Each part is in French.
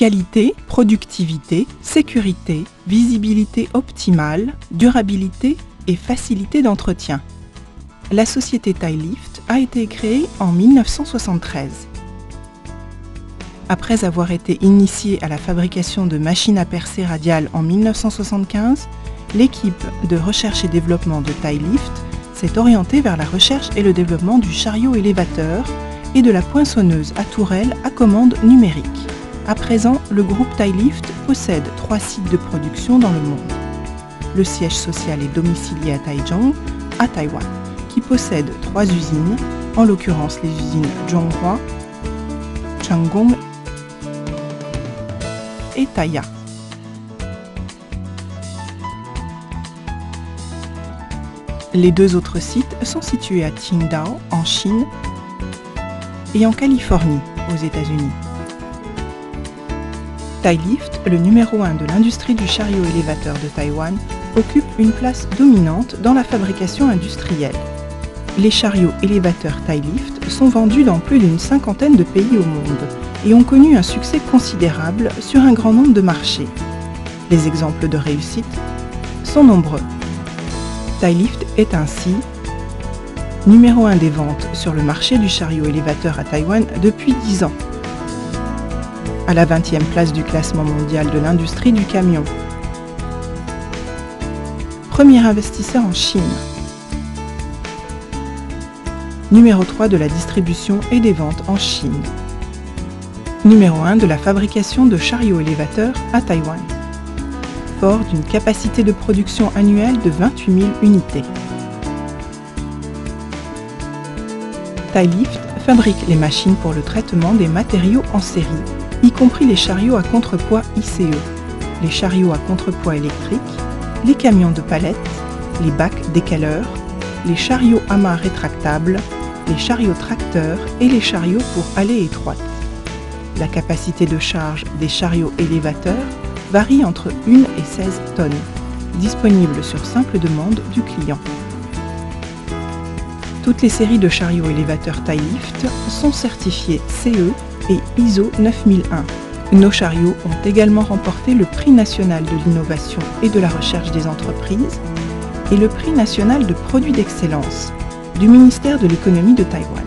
Qualité, productivité, sécurité, visibilité optimale, durabilité et facilité d'entretien. La société Thailift a été créée en 1973. Après avoir été initiée à la fabrication de machines à percer radiales en 1975, l'équipe de recherche et développement de Thailift s'est orientée vers la recherche et le développement du chariot élévateur et de la poinçonneuse à tourelle à commande numérique. À présent, le groupe Thailift possède 3 sites de production dans le monde. Le siège social est domicilié à Taichung, à Taïwan, qui possède 3 usines, en l'occurrence les usines Zhonghua, Changong et Taya. Les 2 autres sites sont situés à Qingdao, en Chine, et en Californie, aux États-Unis. Thailift, le numéro 1 de l'industrie du chariot élévateur de Taïwan, occupe une place dominante dans la fabrication industrielle. Les chariots élévateurs Thailift sont vendus dans plus d'une 50aine de pays au monde et ont connu un succès considérable sur un grand nombre de marchés. Les exemples de réussite sont nombreux. Thailift est ainsi numéro 1 des ventes sur le marché du chariot élévateur à Taïwan depuis 10 ans. À la 20e place du classement mondial de l'industrie du camion. Premier investisseur en Chine. Numéro 3 de la distribution et des ventes en Chine. Numéro 1 de la fabrication de chariots élévateurs à Taïwan. Fort d'une capacité de production annuelle de 28 000 unités. Thailift fabrique les machines pour le traitement des matériaux en série, y compris les chariots à contrepoids ICE, les chariots à contrepoids électriques, les camions de palettes, les bacs décaleurs, les chariots à main rétractables, les chariots tracteurs et les chariots pour allées étroites. La capacité de charge des chariots élévateurs varie entre 1 et 16 tonnes, disponible sur simple demande du client. Toutes les séries de chariots élévateurs Thailift sont certifiées CE et ISO 9001. Nos chariots ont également remporté le Prix national de l'innovation et de la recherche des entreprises et le Prix national de produits d'excellence du ministère de l'économie de Taïwan.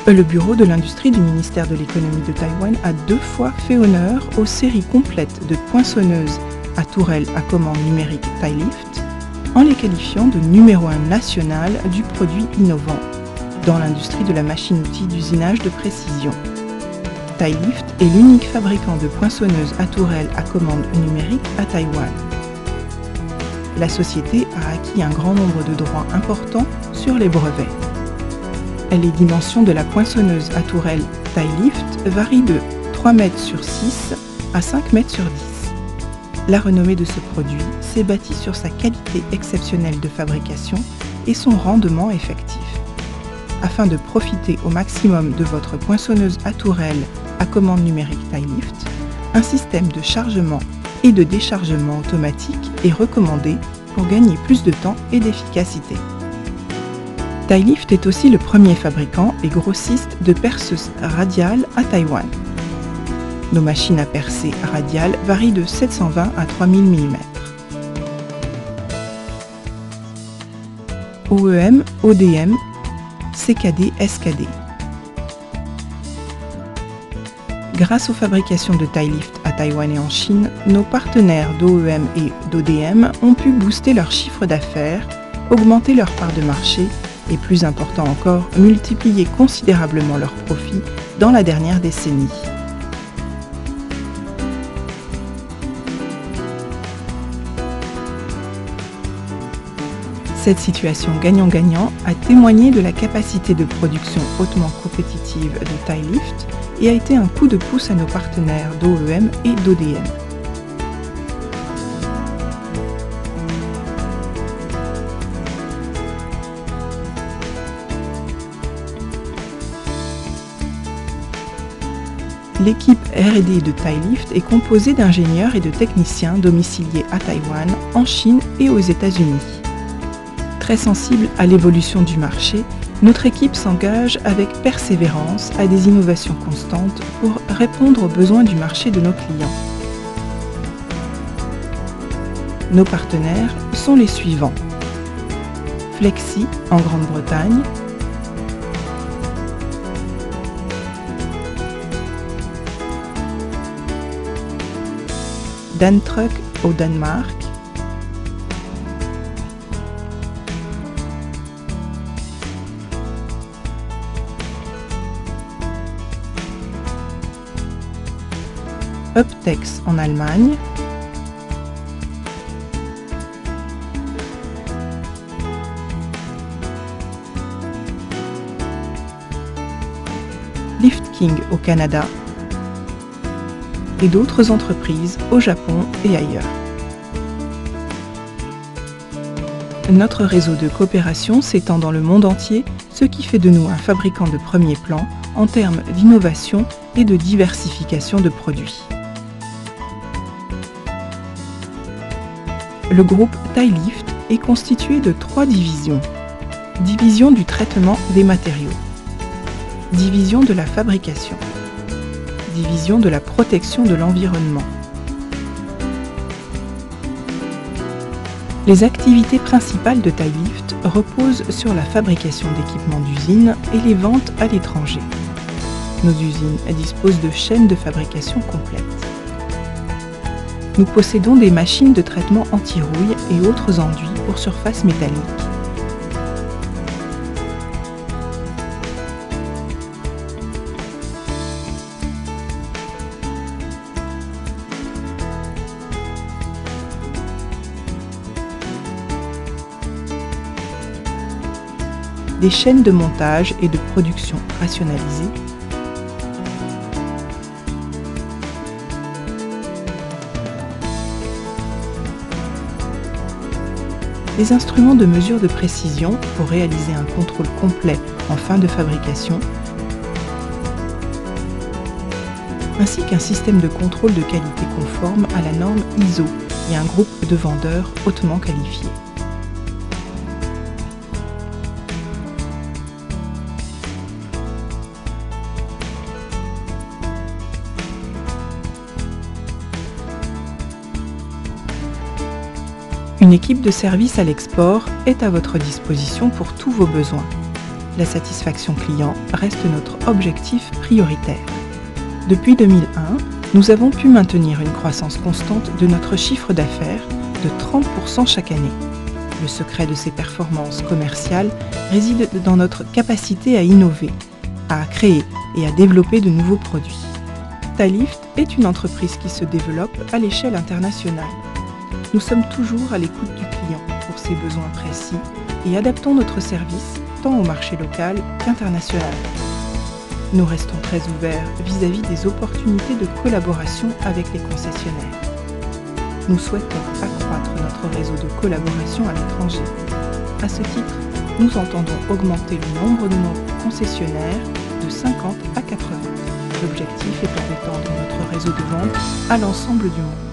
Le bureau de l'industrie du ministère de l'économie de Taïwan a 2 fois fait honneur aux séries complètes de poinçonneuses à tourelle à commande numérique Thailift en les qualifiant de numéro 1 national du produit innovant dans l'industrie de la machine-outil d'usinage de précision. Thailift est l'unique fabricant de poinçonneuses à tourelle à commande numérique à Taïwan. La société a acquis un grand nombre de droits importants sur les brevets. Les dimensions de la poinçonneuse à tourelle Thailift varient de 3 mètres sur 6 à 5 mètres sur 10. La renommée de ce produit s'est bâtie sur sa qualité exceptionnelle de fabrication et son rendement effectif. Afin de profiter au maximum de votre poinçonneuse à tourelle à commande numérique Thailift, un système de chargement et de déchargement automatique est recommandé pour gagner plus de temps et d'efficacité. Thailift est aussi le premier fabricant et grossiste de perceuses radiales à Taïwan. Nos machines à percer radiales varient de 720 à 3000 mm. OEM, ODM, CKD, SKD. Grâce aux fabrications de Thailift à Taïwan et en Chine, nos partenaires d'OEM et d'ODM ont pu booster leur chiffre d'affaires, augmenter leur part de marché et, plus important encore, multiplier considérablement leurs profits dans la dernière décennie. Cette situation gagnant-gagnant a témoigné de la capacité de production hautement compétitive de Thailift et a été un coup de pouce à nos partenaires d'OEM et d'ODM. L'équipe R&D de Thailift est composée d'ingénieurs et de techniciens domiciliés à Taïwan, en Chine et aux États-Unis. Très sensible à l'évolution du marché, Notre équipe s'engage avec persévérance à des innovations constantes pour répondre aux besoins du marché de nos clients. Nos partenaires sont les suivants: Flexi en Grande-Bretagne, Dantruck au Danemark, Uptex en Allemagne, Liftking au Canada et d'autres entreprises au Japon et ailleurs. Notre réseau de coopération s'étend dans le monde entier, ce qui fait de nous un fabricant de premier plan en termes d'innovation et de diversification de produits. Le groupe Thylift est constitué de 3 divisions. Division du traitement des matériaux, division de la fabrication, division de la protection de l'environnement. Les activités principales de Thylift reposent sur la fabrication d'équipements d'usine et les ventes à l'étranger. Nos usines disposent de chaînes de fabrication complètes. Nous possédons des machines de traitement anti-rouille et autres enduits pour surface métallique. Des chaînes de montage et de production rationalisées, des instruments de mesure de précision pour réaliser un contrôle complet en fin de fabrication, ainsi qu'un système de contrôle de qualité conforme à la norme ISO et un groupe de vendeurs hautement qualifiés. Une équipe de service à l'export est à votre disposition pour tous vos besoins. La satisfaction client reste notre objectif prioritaire. Depuis 2001, nous avons pu maintenir une croissance constante de notre chiffre d'affaires de 30% chaque année. Le secret de ces performances commerciales réside dans notre capacité à innover, à créer et à développer de nouveaux produits. Thylift est une entreprise qui se développe à l'échelle internationale. Nous sommes toujours à l'écoute du client pour ses besoins précis et adaptons notre service tant au marché local qu'international. Nous restons très ouverts vis-à-vis des opportunités de collaboration avec les concessionnaires. Nous souhaitons accroître notre réseau de collaboration à l'étranger. À ce titre, nous entendons augmenter le nombre de nos concessionnaires de 50 à 80. L'objectif étant d'étendre notre réseau de vente à l'ensemble du monde.